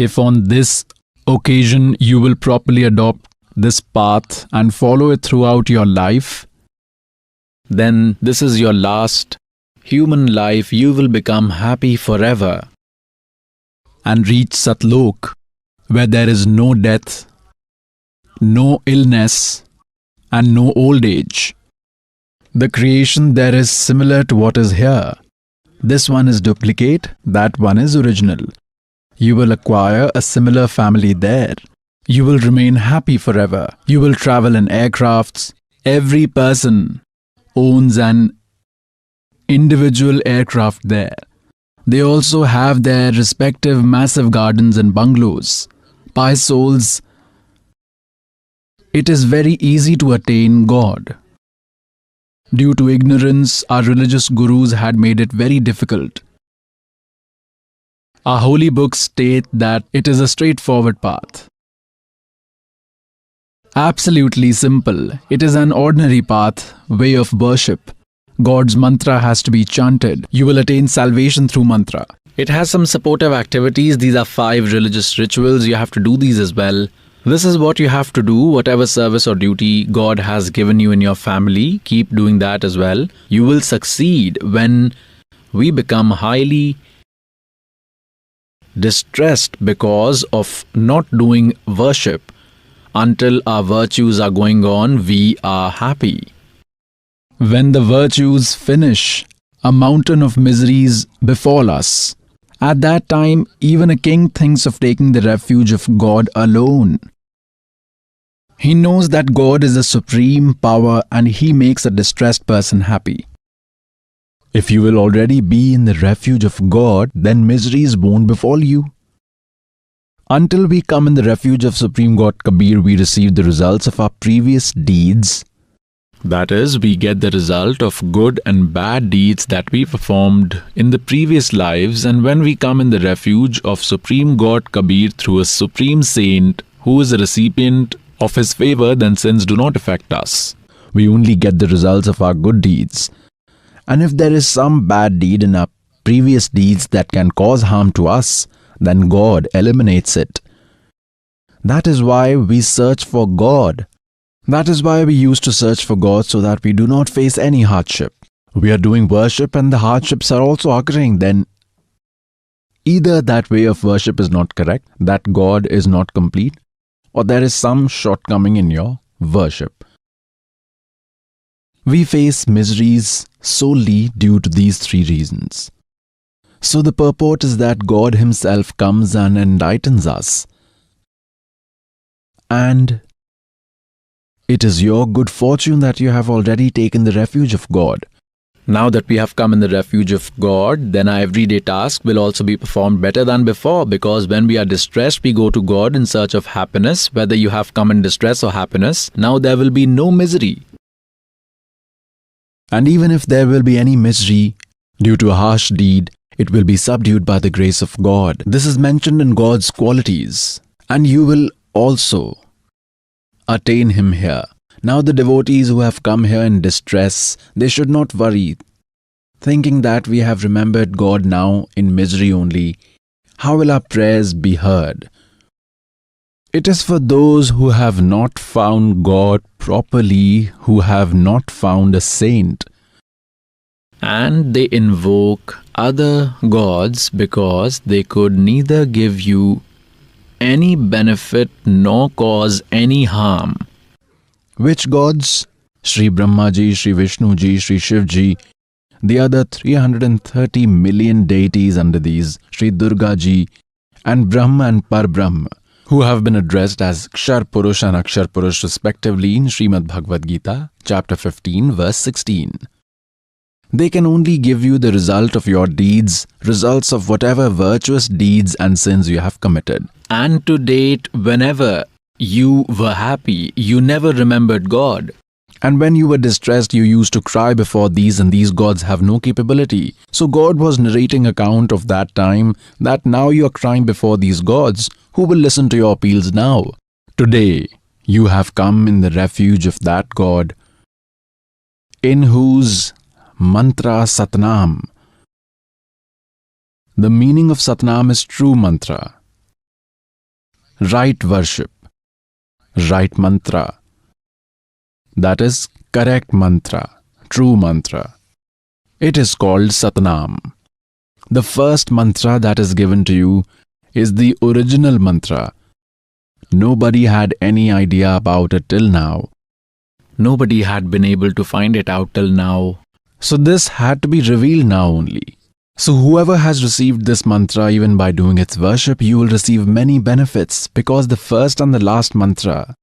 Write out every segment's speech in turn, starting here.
If on this occasion you will properly adopt this path and follow it throughout your life, then this is your last human life. You will become happy forever and reach Satlok, where there is no death, no illness, and no old age. The creation there is similar to what is here. This one is duplicate, that one is original. You will acquire a similar family there. You will remain happy forever. You will travel in aircrafts. Every person owns an individual aircraft there. They also have their respective massive gardens and bungalows. Pious souls, it is very easy to attain God. Due to ignorance, our religious gurus had made it very difficult. Our holy books state that it is a straightforward path. Absolutely simple. It is an ordinary path, way of worship. God's mantra has to be chanted. You will attain salvation through mantra. It has some supportive activities. These are 5 religious rituals. You have to do these as well. This is what you have to do. Whatever service or duty God has given you in your family, keep doing that as well. You will succeed. When we become highly distressed because of not doing worship, until our virtues are going on, we are happy. When the virtues finish, a mountain of miseries befall us. At that time, even a king thinks of taking the refuge of God alone. He knows that God is the supreme power and he makes a distressed person happy. If you will already be in the refuge of God, then miseries won't befall you. Until we come in the refuge of Supreme God Kabir, we receive the results of our previous deeds. That is, we get the result of good and bad deeds that we performed in the previous lives, and when we come in the refuge of Supreme God Kabir through a supreme saint who is a recipient of his favor, then sins do not affect us. We only get the results of our good deeds. And if there is some bad deed in our previous deeds that can cause harm to us, then God eliminates it. That is why we search for God. That is why we used to search for God, so that we do not face any hardship. We are doing worship and the hardships are also occurring. Then either that way of worship is not correct, that God is not complete, or there is some shortcoming in your worship. We face miseries solely due to these 3 reasons. So the purport is that God himself comes and enlightens us. And it is your good fortune that you have already taken the refuge of God. Now that we have come in the refuge of God, then our everyday task will also be performed better than before, because when we are distressed, we go to God in search of happiness. Whether you have come in distress or happiness, now there will be no misery. And even if there will be any misery due to a harsh deed, it will be subdued by the grace of God. This is mentioned in God's qualities, and you will also attain him here. Now the devotees who have come here in distress, they should not worry, thinking that we have remembered God now in misery only. How will our prayers be heard? It is for those who have not found God properly, who have not found a saint. And they invoke other gods because they could neither give you any benefit nor cause any harm. Which gods? Sri Brahma Ji, Sri Vishnu Ji, Sri Shiv Ji, the other 330 million deities under these, Sri Durga Ji, and Brahma and Parbrahma, who have been addressed as Kshar Purush and Akshar Purush respectively in Srimad Bhagavad Gita, chapter 15, verse 16. They can only give you the result of your deeds, results of whatever virtuous deeds and sins you have committed. And to date, whenever you were happy, you never remembered God. And when you were distressed, you used to cry before these, and these gods have no capability. So God was narrating account of that time, that now you are crying before these gods. Who will listen to your appeals now? Today, you have come in the refuge of that God, in whose mantra Satnam. The meaning of Satnam is true mantra. right worship, right mantra. That is correct mantra, true mantra. It is called Satnam. The first mantra that is given to you is the original mantra. Nobody had any idea about it till now. Nobody had been able to find it out till now. So this had to be revealed now only. So whoever has received this mantra, even by doing its worship, you will receive many benefits, because the first and the last mantra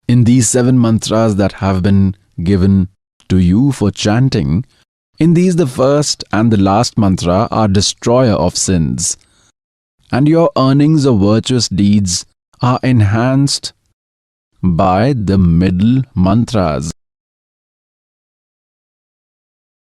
in these 7 mantras that have been given to you for chanting, in these the first and the last mantra are destroyer of sins, and your earnings of virtuous deeds are enhanced by the middle mantras.